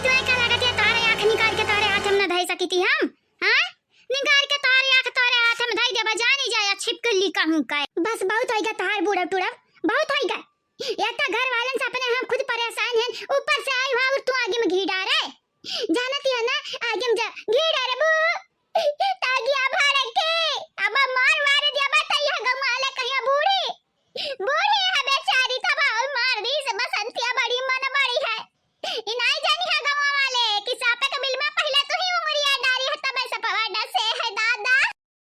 तुम्हें क्या लागत है तारे आंख निकाल के तारे हाथ में धई सकी थी हम? हां निकाल के तारे आंख तारे हाथ में धई दे बजानी जाया छिपकली कहूं का। बस बहुत होइगा तार बूढ़ा टूड़ा बहुत होइगा। एक तो घर वालन से अपने हम खुद परेशान हैं ऊपर से आई हुआ और तू आगे में घी डाले जानती है ना आगे में जा घी डाले बू तागी अब के अब मार मार दिया बताइए गमाले कहिया बूढ़ी बूढ़ी है बेचारी तब मार दी से बसंतिया बड़ी मन बड़ी है इनाई जानी है गांव वाले कि सापे के बिल में पहले तो ही उमरिया डारी है तब ऐसा पवाड़ा से है दादा।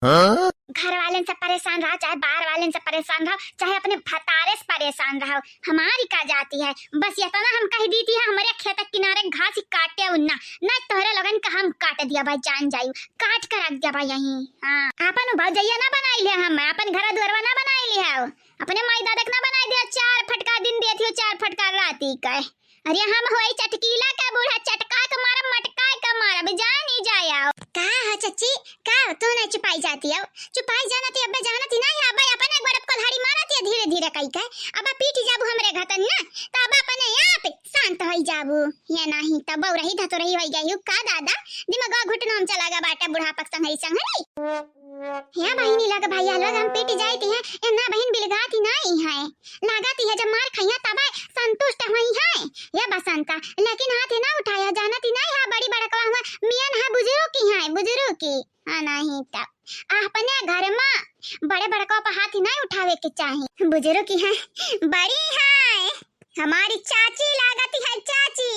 हां घर वाले से परेशान रहो चाहे बाहर वाले से परेशान रहो चाहे अपने भतारे से परेशान रहो हमारी का जाती है बस ये तो ना हम कह दी थी हमारे खेत किनारे घास ही काटे उन्ना ना तोहरे लगन का हम काट दिया भाई जान जायू काट कर रख दिया भाई यहीं। हां अपन भौजैया ना बनाई ले हम अपन घर दुआरवा ना बनाई ले है अपने माई दादा ना बनाई दिया 4 फटका दिन देती हो 4 फटका राती का। अरे हम होई चटकीला का बूढ़ा चटका के मारा मटका का मारा जान ही जाया का है चच्ची का तो नहीं छुपाई जाती है छुपाई जाना थी अब जानती नहीं अब अपन एक बार कोल्हाड़ी मारती है धीरे धीरे कई का अब पीट जाबू हमरे घतन ना तो अब अपन यहाँ पे शांत होई जाबू या नहीं तब बहु रही धतो रही होई गई का दादा दिमाग घुटनो हम चलागा बाटा बुढ़ा पक संग संग या बहिनी लग भैया लोग हम पीट जाती है या ना बहन बिलगाती नहीं है लगाती है जब मार खैया तब संतुष्ट हुई है या बसंता लेकिन हाथ ना उठाया जानती नहीं है बड़ी बड़का हुआ मियां है बुजुर्ग की हां नहीं तब अपने घर में बड़े बड़का पर हाथ नहीं उठावे के चाहिए बुजुर्ग की है बड़ी है हमारी चाची लागती है चाची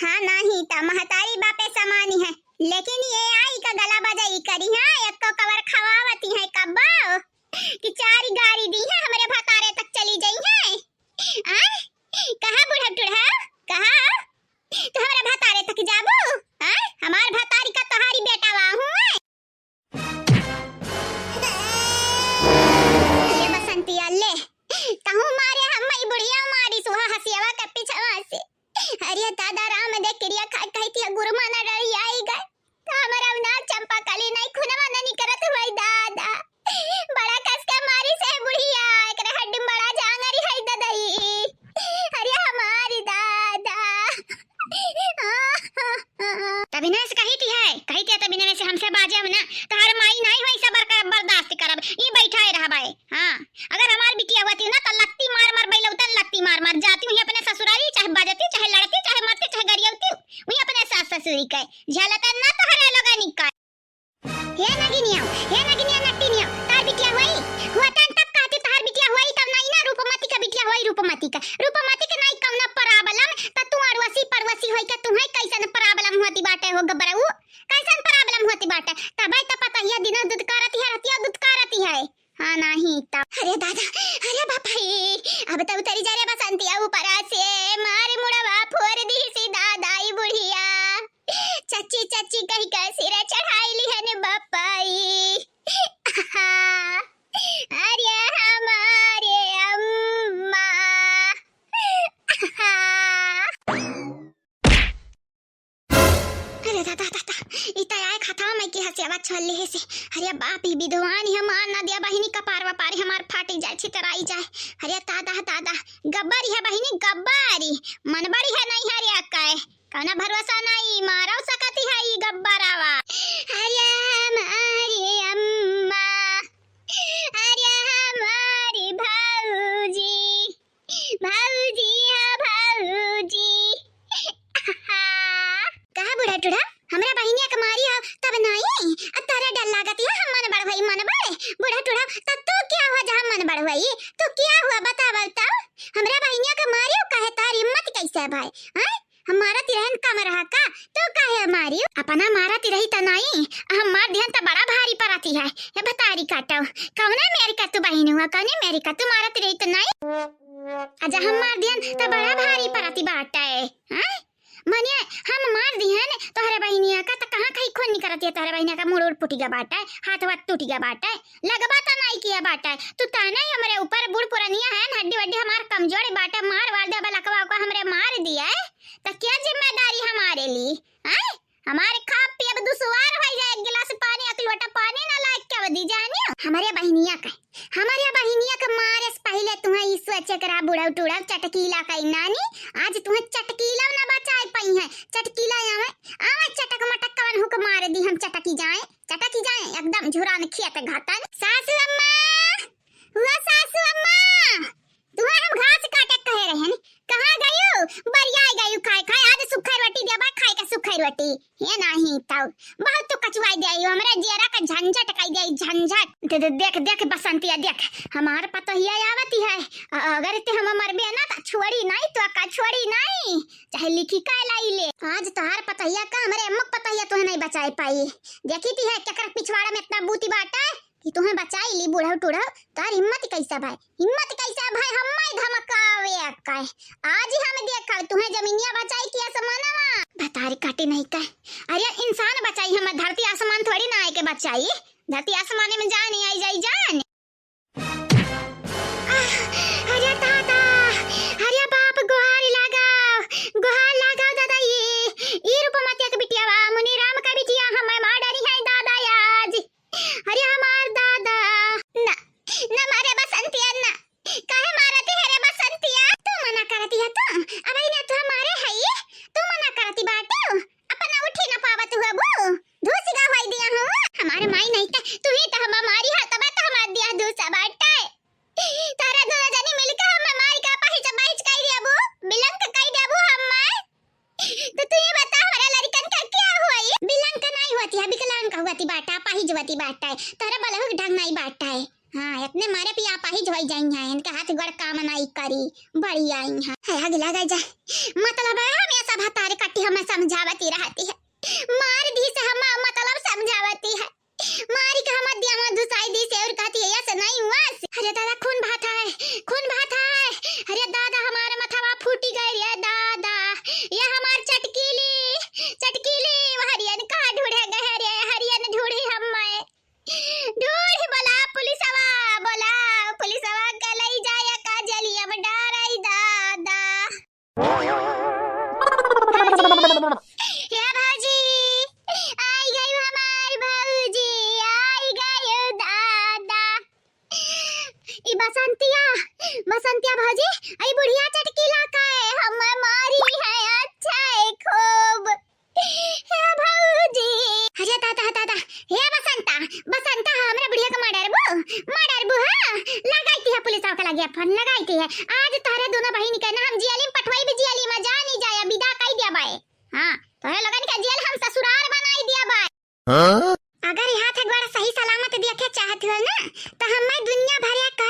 हां नहीं तब महतारी बापे समानी है लेकिन ये आई का गला बजाई करी है एक को कवर खवावती है कब्बो कि 4 गाड़ी दी है हमारे भतारे तक चली गई है आ कहां बुढ़ा टुढ़ा कहां तो हमारे भतारे तक जाबू आ हमार भतारी का तोहारी बेटा वाहू ये बसंती अल्ले कहूं मारे हम मई बुढ़िया मारी सुहा हसियावा के पीछे से अरे दादा राम दे क्रिया खा कहती गुरु माना डरी आई गए तो हमारा ना चंपा कली नहीं खुनवा नहीं करत हुई दादा बड़ा कस के मारी से बुढ़िया एकरे हड्डी बड़ा जांगरी है ददई अरे हमारी दादा तभी ना कही थी तभी ना से हमसे बाजे हम ना तार माई नहीं होई सबर कर बर्दाश्त करब ई बैठाए रहबाई। हां अगर हमार बिटिया होती ना त लत्ती मार मार बैलौतन लत्ती मार मार जाती हुई अपने ससुराली चाहे बाजती चाहे लड़ती चाहे मरती चाहे गरियौती हुई अपने सास ससुरी के झलता ना तो हरे लोग निकाल हे नगिनिया नट्टिनिया तार बिटिया होई हुआतन तब कहती तार बिटिया होई तब नहीं ना रूपमती का बिटिया होई रूपमती के नहीं कौना प्रॉब्लम त तू अड़वसी परवसी होई के तुम्हें कैसन प्रॉब्लम होती बाटे हो गबरऊ कैसन प्रॉब्लम होती बाटे तब त पता है दिन दूध करती है रतिया दूध करती है हां नहीं तब अरे दादा अरे बाप रे अब तो उतरी जा रे बसंतिया ऊपर से मारे मुड़वा फोड़ दी सी दादाई बुढ़िया चच्ची चच्ची कहीं का सिरे चढ़ाई ली है ने बापाई अरे हमारे अम्मा अरे दादा इता आए खाता मैं की हसियावा छोड़ ले से अरे बाप ही विधवान है मान ना दिया बहिनी का पारवा पारी हमार फाटी जाए छितराई जाए अरे दादा गब्बारी है बहिनी गब्बारी मन बड़ी है नहीं है रे अक्का कौना भरोसा नहीं मारो सकती है ई गब्बरावा अरे हमारी अम्मा अरे हमारी भाऊजी कहा बुढ़ा टुढ़ा हमरा बहिनिया के मारी हो तब नहीं तारा डर लागत है हम मन बढ़ मन बढ़े बुढ़ा टुढ़ा तब तो क्या हुआ जहां मन बढ़वाई तो क्या हुआ बता हमरा बहिनिया के मारी हो कहे तारी हिम्मत कैसे है भाई हैं हमारा तिरहन कम रहा का तो काहे मारी अपना मारा तिरही त नहीं हमार ध्यान त बड़ा भारी पड़ती है ये बतारी काटो कौन है मेरी का तू बहन हुआ कौन है मेरी का तू मारा तिरही त नहीं अजा हमार ध्यान त बड़ा भारी पड़ती बाटा है हैं माने हम मार दिहन तोहरे बहनिया का त कहां कहीं खून निकलती है तोहरे बहनिया का मुड़ उड़ फूट गया बाटा हाथ वाथ टूट गया बाटा लगबा त नहीं किया बाटा तू ताना ही हमरे ऊपर बूढ़ पुरानिया है हड्डी वड्डी हमार कमजोर बाटा मार वार दे बलकवा को हमरे मार दिया है त क्या जिम्मेदारी हमारे लिए हैं हमारे खा पी अब दुसवार हो जाए एक गिलास पानी एक लोटा पानी ना लायक क्या दी जानी हमारे बहनिया का मारे से पहले तुम्हें इस सोचे करा बुढ़ा टूड़ा चटकीला का नानी आज तुम्हें चटकीला ना बचाए पाई है। चटकीला आवे आवे चटक मटक कवन हुक मार दी हम चटकी जाए एकदम झुरा न खियाते घातन। सासू अम्मा हुआ सासू अम्मा तुम्हें हम घास काटे कहे रहे न कहां गयो बरिया गयो खाए खाए आज सुखाई रोटी देबा खाए का सुखाई रोटी ये नहीं तब बहुत तो कचवाई देयो हमरा जेरा का झंझट कई दे झंझट देख देख बसंतिया देख हमार पतोहिया आवती है अगर ते हम मरबे ना त छोड़ी नहीं तो का छोड़ी नहीं चाहे लिखी का लाई ले आज तोहार पतोहिया का हमरे अम्मा पतोहिया तो नहीं बचाए पाई देखी थी है केकर पिछवाड़ा में इतना बूती बाटा कि तुम्हें बचाई ली बूढ़ा टूढ़ा तार हिम्मत कैसा भाई हम्माई धमकावे काय आज ही हम देखा तुम्हें जमीनिया बचाई किया समानवा भतारी काटे नहीं काय अरे इंसान बचाई हम धरती आसमान थोड़ी ना आए के बचाई धरती आसमान में जान आई जाई जान अरे दादा अरे बाप गुहार लगाओ दादा ये रूपमतिया के बिटिया मुनि राम का बिटिया हमें मार डरी है दादा आज अरे हमार दादा ना मारे बसंतिया ना काहे मारती है रे बसंतिया तू मना करती है तो अब इने तो हमारे है ये तू मना करती बाटू अपना उठी ना पावत हुआ बू धूसिगा होई दिया हूं हमारे माई नहीं था तू ही तो हम मारी है तब तो हम दिया धूसा बाटा तारा दोनों जनी मिलकर हम मारी का पाही चबाइच काई दिया बू बिलंक काई दिया बू हम तो तू ये बता हमारा लड़कन का क्या हुआ ये बिलंक नहीं होती है विकलांग का हुआती बाटा पाही जवती बाटा है तारा बलह ढंग नहीं बाटा है हां इतने मारे पे आप ही जोई जाई हैं इनका हाथ गड़ काम नहीं करी बड़ी आई है आगे लगा जा मतलब है हमेशा भतारे कट्टी हमें समझावती रहती है मार दी से हम मतलब समझावती है मारी का हम दिया हम दुसाई दी से और कहती है ऐसा नहीं हुआ अरे दादा खून बहाता है अरे दादा हमारे मथवा फूटी गई रे दादा ये हमार चटकीली हरियन का ढूंढे गए रे हरियन ढूंढी हम ढूंढ बोला पुलिसवा का लई जाया का जली अब डराई दादा या भाजी आई गई हमारी भौजी आई गई दादा ई बसंतिया भौजी आई बुढ़िया चटकीला का है हम मारी है अच्छा है खूब हे भौजी अरे दादा हे बसंता हमरा बुढ़िया का मर्डर बू हां लगाई है पुलिस वाला लगे फोन लगाई है आज तारे दोनों बहिनी के नाम जेल में पटवाई भी जेल में जा नहीं जाया विदा कई दिया बाय हां तोरे लगन के जेल हम ससुराल बनाई दिया बाय हां अगर यहाँ तक बड़ा सही सलामत देखे चाहत हो ना तो हमें दुनिया भर का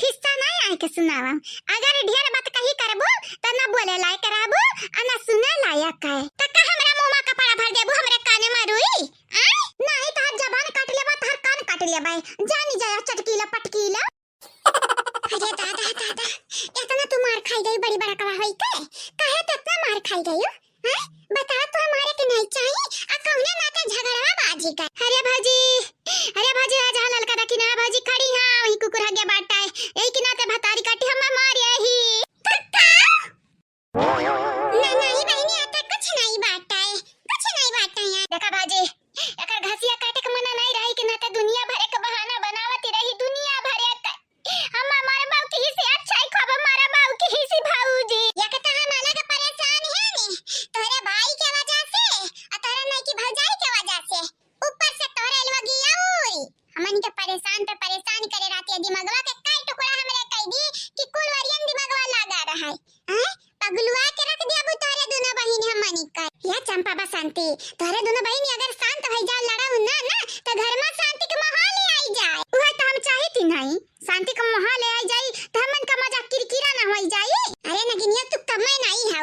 खिस्सा नहीं आए के सुनावा अगर ढेर बात कही करबो त ना बोले लायक रहबो आ ना सुने लायक है त का हमरा मुंह में कपड़ा भर देबो हमरे काने में रुई नहीं तो जबान काट लेबा त कान काट लेबा जानी जाया चटकीला पटकीला अरे दादा इतना तू मार खाई गई बड़ी बड़ा कवा होई के काहे इतना मार खाई गई हैं बता तो हमारे के नहीं चाहिए आ कौने नाते झगड़ा बाजी का अरे भाजी आज हाल का दखिना भाजी खड़ी हां वही कुकुर हगे बाटा है एही के नाते भतारी काटी हम मार यही कक्का नहीं बहनी आता कुछ नहीं बाटा है देखा भाजी एकर घसिया काटे के मना नहीं रही के नाते दुनिया भरे के बहाना बनावती रही दुनिया भरे का हम हमारे बाऊ की हिस्से अच्छा है खबर हमारा बाऊ की हिस्से भाऊजी या के त हम अलग परेशान है ने तोरे भाई के वजह से और तोरे नहीं की भौजाई के वजह से ऊपर से तोरे लगी आउई हमनी के परेशान करे रात दिमागवा के कई टुकड़ा हमरे कह दी कि कुल वरियन दिमागवा लगा रहा है पगलुआ के रख दिया बु तोरे दोनों बहिनी हमनी का या चंपा बसंती तोरे दोनों बहिनी अगर शांत हो जाए लड़ाऊ ना तो घर में शांति के माहौल आई जाए वह तो हम चाहती नहीं शांति का माहौल आई जाए तो हमन का मजाक किरकिरा ना हो जाए अरे नगिनिया तू कमे नहीं है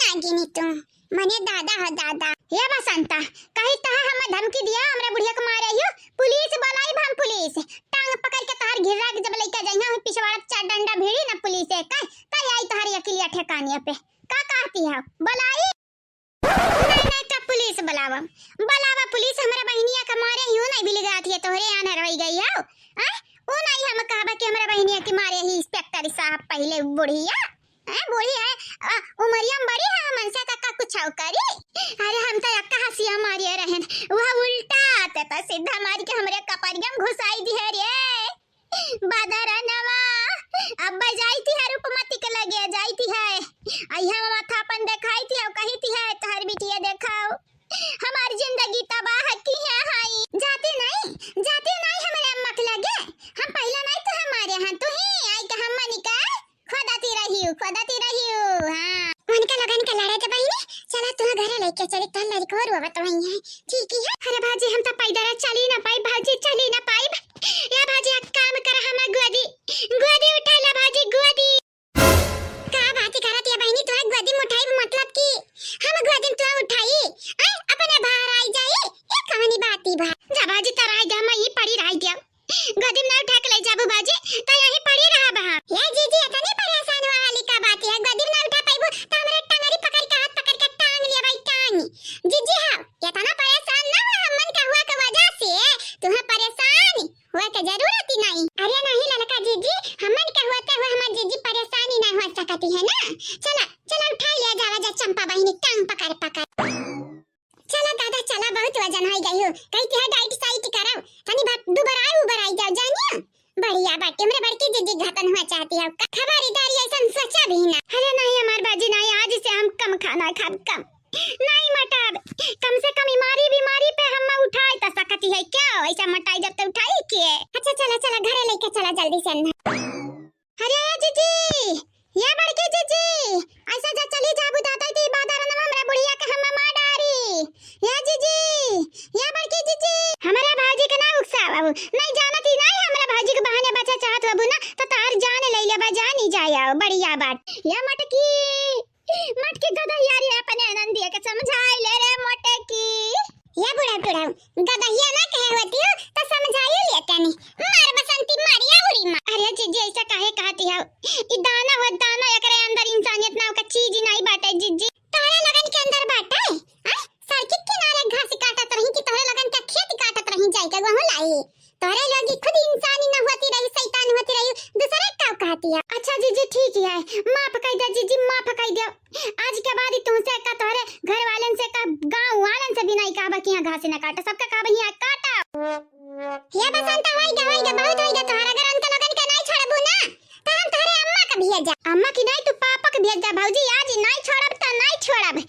नागिनी तुम मने दादा ये बसंता कहीं ता हम धमकी दिया हमरा बुढ़िया को मारे हियो पुलिस बुलाई हम पुलिस टांग पकड़ के तार घिरा के जब लइका जइहा हम पिछवाड़ा चार डंडा भिड़ी ना पुलिस है का आई तोहरी अकेलिया ठिकाने पे का कहती है बुलाई नहीं तो पुलिस बुलावा पुलिस हमरा बहनिया का मारे हियो नहीं बिलगाती है तोहरे आना रही गई हो ओ नहीं हम कहबा कि हमरा बहनिया के मारे ही इंस्पेक्टर साहब पहले बुढ़िया बोली है उमरिया बड़ी है हमन से तक कुछ करी अरे हम तो अक्का हंसिया मारिए रहन वह उल्टा आते तो सीधा मार के हमरे कपड़िया में घुसाई दी है रे बादरा नवा अब जाई थी है रूपमती के लगे जाई थी है आई हम माथा अपन दिखाई थी और कही थी है तहर बिटिया देखाओ हमारी जिंदगी तबाह की है हाई जाते नहीं हमारे अम्मा के लगे हम पहला नहीं तो हमारे यहाँ तो ही आई का हम मनिका खोदाती रही हूँ हां उनका लगन का लड़े के बहिनी चला तू घर लेके चली कल लड़की और वो तो वही है ठीक है अरे भाजी हम तो पैदल चली ना पाई भाजी चली ना पाई या भाजी एक काम कर हम गोदी उठा ला भाजी गोदी का बात करत है बहिनी तू गोदी में उठाई मतलब की हम गोदी में तू उठाई आई अपने बाहर आई जाए ये कहानी बाती भा जा भाजी तरा आई जा मैं ही पड़ी रह गया गोदी में उठा के ले जाबू भाजी तो यही पड़ी रहा बहा ये जीजी इतनी परेशान वाली का बात है गोदी में उठा पाइबू तो हमरे टंगरी पकड़ के हाथ पकड़ के टांग लिया भाई टांग जीजी हां इतना परेशान ना हो हमन का हुआ के वजह से तू परेशान हुआ के जरूरत ही नहीं अरे नहीं ललका जीजी हमन का होते हुए हमार जीजी परेशानी नहीं हो सकती है ना चला उठा लिया जावा जा चंपा बहिनी टांग पकड़ चला दादा चला बहुत वजन हो गई हो कहती है डाइट साइट कराओ तनी बात दोबारा ऊपर आई जाओ जानियो बढ़िया बात हमरे बड़की जीजी घातन हुआ चाहती है खबरदारी ऐसा सोचा भी ना अरे नहीं हमार बाजी नहीं आज से हम कम खाना खाब कम नहीं मटाब कम से कम बीमारी पे हम उठाई त सकती है क्या ऐसा मटाई जब तक उठाई के अच्छा चला घरे लेके चला जल्दी से अरे जीजी ये बड़की जीजी ऐसा जा चली जाबू दादा की बाजार में हमरा बुढ़िया के हम मार डारी या जीजी या बड़की जीजी हमारा भाजी के ना उकसा बाबू नहीं जानत ही नहीं हमरा भाजी के बहाने बचा चाहत बाबू ना तो तार जान ले ले जानी जाया बढ़िया बात या मटकी गदहिया रे अपने आनंदिया के समझाई ले रे मटकी या बुढ़ा गदहिया ना कहे होती हो तो समझाई लेते नहीं मार बसंती मारिया उड़ी मां अरे जीजी ऐसा काहे कहती है ई दाना एकरे अंदर इंसानियत नाम का चीज ही नहीं बाटे जीजी तारे लगन के अंदर बाटे हां सड़क किनारे घास काटत रही कि तोरे लगन का खेत काटत रही जाई के वहां लाई तोरे लोगी खुद इंसानी न होती रही शैतान होती रही दूसरे का कहती है अच्छा जीजी ठीक है माफ कर दे जीजी माफ कर दे आज के बाद तुमसे का तोरे घर वालन से का गांव वालन से भी नहीं कहबा कि यहां घास न काटे सबका कहबा यहां काटा ये बसंत होइगा बहुत होइगा तोहरा अगर अंकल लगन के नहीं छोड़बू ना तो हम तोरे अम्मा का भेज जा अम्मा की नहीं तू पापा के भेज जा भौजी आज नहीं छोड़ब त नहीं छोड़ब